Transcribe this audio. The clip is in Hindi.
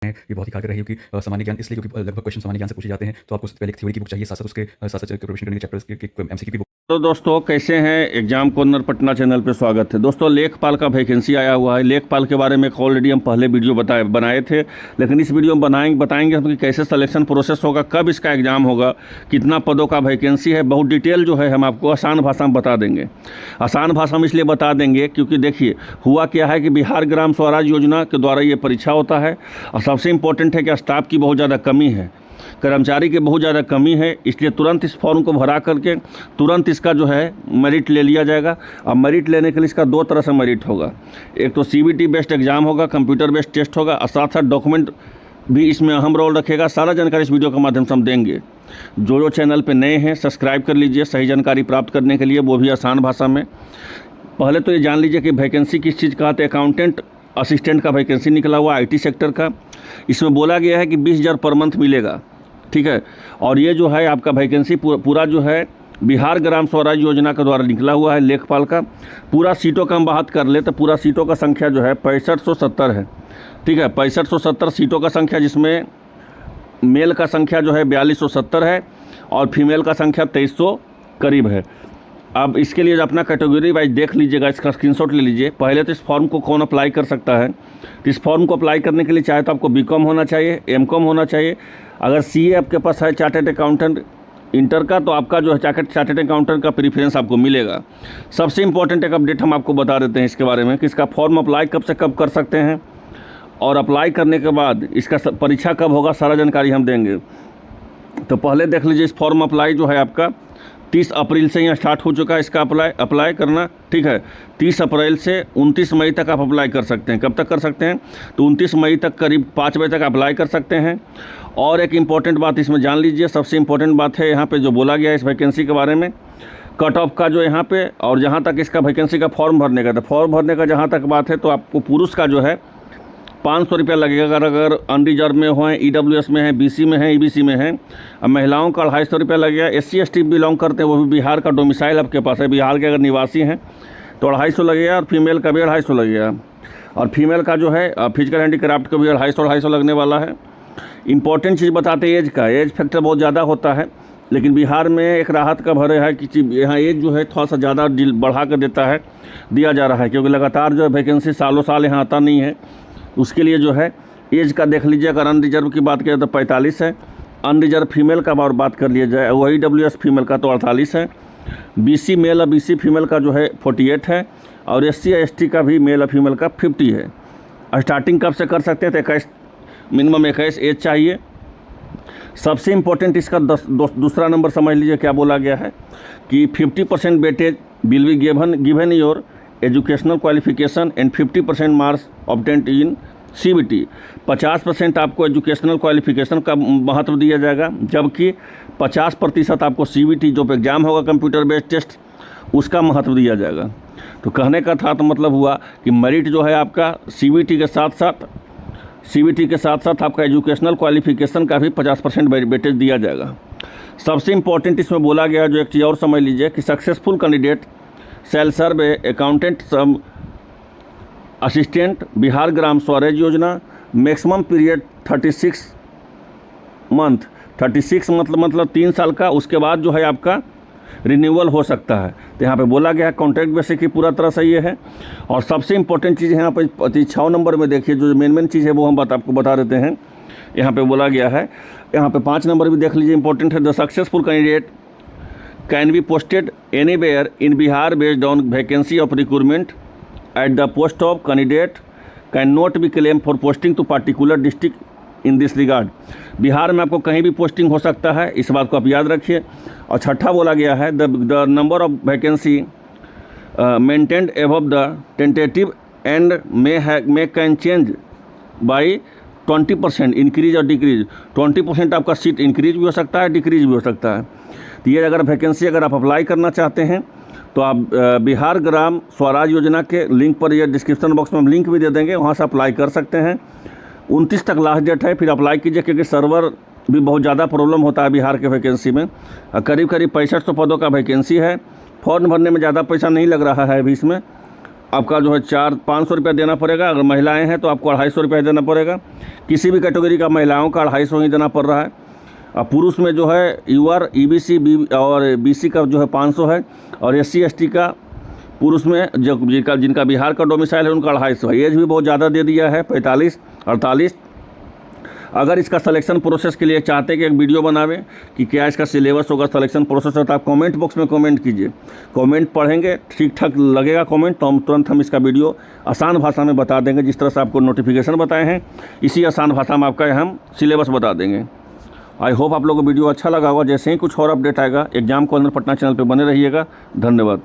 ये बहुत ही कारगर रही क्योंकि सामान्य ज्ञान इसलिए क्योंकि लगभग क्वेश्चन सामान्य ज्ञान से पूछे जाते हैं। तो आपको पहले एक थ्योरी की बुक चाहिए, साथ साथ उसके साथ प्रिपरेशन करने के चैप्टर्स के एमसीक्यू की बुक। तो दोस्तों कैसे हैं, एग्जाम कॉर्नर पटना चैनल पे स्वागत है। दोस्तों लेखपाल का वैकेंसी आया हुआ है। लेखपाल के बारे में ऑलरेडी हम पहले वीडियो बनाए थे, लेकिन इस वीडियो में बताएंगे हम कि कैसे सिलेक्शन प्रोसेस होगा, कब इसका एग्ज़ाम होगा, कितना पदों का वैकेंसी है। बहुत डिटेल जो है हम आपको आसान भाषा में बता देंगे। आसान भाषा में इसलिए बता देंगे क्योंकि देखिए हुआ क्या है कि बिहार ग्राम स्वराज योजना के द्वारा ये परीक्षा होता है और सबसे इम्पोर्टेंट है कि स्टाफ की बहुत ज़्यादा कमी है, कर्मचारी की बहुत ज़्यादा कमी है। इसलिए तुरंत इस फॉर्म को भरा करके तुरंत इसका जो है मेरिट ले लिया जाएगा। और मेरिट लेने के लिए इसका दो तरह से मेरिट होगा। एक तो सीबीटी बेस्ड एग्जाम होगा, कंप्यूटर बेस्ड टेस्ट होगा और साथ साथ डॉक्यूमेंट भी इसमें अहम रोल रखेगा। सारा जानकारी इस वीडियो के माध्यम से हम देंगे। जो चैनल पर नए हैं सब्सक्राइब कर लीजिए सही जानकारी प्राप्त करने के लिए, वो भी आसान भाषा में। पहले तो ये जान लीजिए कि वैकेंसी किस चीज़ का है। अकाउंटेंट असिस्टेंट का वैकेंसी निकला हुआ IT सेक्टर का। इसमें बोला गया है कि 20,000 पर मंथ मिलेगा, ठीक है। और ये जो है आपका वैकेंसी पूरा जो है बिहार ग्राम स्वराज योजना के द्वारा निकला हुआ है लेखपाल का। पूरा सीटों का हम बात कर ले तो पूरा सीटों का संख्या जो है 6570 है, ठीक है। 6570 सीटों का संख्या, जिसमें मेल का संख्या जो है 4270 है और फीमेल का संख्या 2300 करीब है। अब इसके लिए अपना कैटेगरी वाइज देख लीजिएगा, इसका स्क्रीनशॉट ले लीजिए। पहले तो इस फॉर्म को कौन अप्लाई कर सकता है, तो इस फॉर्म को अप्लाई करने के लिए चाहे तो आपको BCom होना चाहिए, MCom होना चाहिए। अगर CA आपके पास है चार्टर्ड अकाउंटेंट इंटर का, तो आपका जो है चार्टर्ड अकाउंटेंट का प्रीफरेंस आपको मिलेगा। सबसे इंपॉर्टेंट एक अपडेट हम आपको बता देते हैं इसके बारे में कि इसका फॉर्म अप्लाई कब से कब कर सकते हैं और अप्लाई करने के बाद इसका परीक्षा कब होगा, सारा जानकारी हम देंगे। तो पहले देख लीजिए, इस फॉर्म अप्लाई जो है आपका 30 अप्रैल से यहाँ स्टार्ट हो चुका है इसका अप्लाई करना, ठीक है। 30 अप्रैल से 29 मई तक आप अप्लाई कर सकते हैं। कब तक कर सकते हैं, तो 29 मई तक करीब 5 बजे तक अप्लाई कर सकते हैं। और एक इम्पॉर्टेंट बात इसमें जान लीजिए, सबसे इम्पॉर्टेंट बात है यहाँ पे जो बोला गया है इस वैकेंसी के बारे में, कट ऑफ का जो यहाँ पे, और जहाँ तक इसका वैकेंसी का फॉर्म भरने का, तो फॉर्म भरने का जहाँ तक बात है तो आपको पुरुष का जो है 500 रुपया लगेगा अगर अनरिजर्व में हो, EWS में है, BC में है, EBC में है। अब महिलाओं का 250 रुपया लगेगा। SC ST बिलोंग करते हैं, वो भी बिहार का डोमिसाइल आपके पास है, बिहार के अगर निवासी हैं तो 250 लगेगा और फीमेल का भी 250 लगेगा। और फीमेल का जो है फिजिकल हैंडीक्राफ्ट का भी 250 लगने वाला है। इंपॉर्टेंट चीज़ बताते हैं एज का, एज फैक्टर बहुत ज़्यादा होता है, लेकिन बिहार में एक राहत का भरे है कि यहाँ एज जो है थोड़ा सा ज़्यादा बढ़ा कर दिया जा रहा है, क्योंकि लगातार जो है वैकेंसी सालों साल यहाँ आता नहीं है। उसके लिए जो है एज का देख लीजिए। अगर अनरिजर्व की बात करें तो 45 है, अनरिजर्व फीमेल का और बात कर लिया जाए, वही EWS फीमेल का तो 48 है, BC मेल और BC फीमेल का जो है 48 है, और SC ST का भी मेल और फीमेल का 50 है। स्टार्टिंग कब से कर सकते हैं, तो 21 मिनिमम 21 एज चाहिए। सबसे इम्पोर्टेंट इसका दूसरा नंबर समझ लीजिए क्या बोला गया है कि 50% weightage will be given your educational qualification and 50% marks obtained in CBT। 50% आपको एजुकेशनल क्वालिफिकेशन का महत्व दिया जाएगा, जबकि 50% आपको CBT जो एग्ज़ाम होगा कंप्यूटर बेस्ड टेस्ट, उसका महत्व दिया जाएगा। तो कहने का था तो मतलब हुआ कि मेरिट जो है आपका CBT के साथ साथ आपका एजुकेशनल क्वालिफिकेशन का भी 50% वेटेज दिया जाएगा। सबसे इम्पोर्टेंट इसमें बोला गया जो एक चीज़ और समझ लीजिए कि सक्सेसफुल कैंडिडेट सेल सर्वे अकाउंटेंट सम असिस्टेंट बिहार ग्राम स्वराज योजना, मैक्सिमम पीरियड 36 मंथ। 36 मतलब 3 साल का, उसके बाद जो है आपका रिन्यूअल हो सकता है। तो यहाँ पे बोला गया है कॉन्ट्रैक्ट बेसिस की पूरा तरह सही है। और सबसे इम्पोर्टेंट चीज़ यहाँ पे 6 नंबर में देखिए, जो मेन चीज़ है वो हम आपको बता देते हैं। यहाँ पे बोला गया है, यहाँ पे 5 नंबर भी देख लीजिए, इंपॉर्टेंट है। The successful candidate can be posted anywhere in Bihar based on vacancy of recruitment at the post of candidate cannot be claimed for posting to particular district in this regard। Bihar में आपको कहीं भी पोस्टिंग हो सकता है, इस बात को आप याद रखिए। और छठा बोला गया है the number of vacancy maintained above the tentative and may can change by 20% increase और डिक्रीज। 20% आपका सीट इंक्रीज भी हो सकता है, डिक्रीज भी हो सकता है। तो ये अगर वैकेंसी अगर आप अप्लाई करना चाहते हैं तो आप बिहार ग्राम स्वराज योजना के लिंक पर, ये डिस्क्रिप्शन बॉक्स में हम लिंक भी दे देंगे, वहाँ से अप्लाई कर सकते हैं। 29 तक लास्ट डेट है, फिर अप्लाई कीजिए, क्योंकि सर्वर भी बहुत ज़्यादा प्रॉब्लम होता है बिहार के वैकेंसी में। करीब 6500 पदों का वैकेंसी है। फॉर्म भरने में ज़्यादा पैसा नहीं लग रहा है अभी इसमें, आपका जो है 400-500 रुपया देना पड़ेगा। अगर महिलाएं हैं तो आपको 250 रुपया देना पड़ेगा। किसी भी कैटेगरी का महिलाओं का 250 ही देना पड़ रहा है। और पुरुष में जो है यूआर, ईबीसी और बीसी का जो है 500 है। और SC ST का पुरुष में जो जिनका बिहार का डोमिसाइल है उनका 250 है। एज भी बहुत ज़्यादा दे दिया है, 45, 48। अगर इसका सिलेक्शन प्रोसेस के लिए चाहते हैं कि एक वीडियो बनावे कि क्या इसका सिलेबस होगा, सिलेक्शन प्रोसेस है, तो आप कमेंट बॉक्स में कमेंट कीजिए। कमेंट पढ़ेंगे, ठीक ठाक लगेगा कमेंट तो तुरंत हम इसका वीडियो आसान भाषा में बता देंगे। जिस तरह से आपको नोटिफिकेशन बताए हैं इसी आसान भाषा में आपका हम सिलेबस बता देंगे। आई होप आप लोगों को वीडियो अच्छा लगा होगा। जैसे ही कुछ और अपडेट आएगा एग्जाम कॉर्नर पटना चैनल पर बने रहिएगा। धन्यवाद।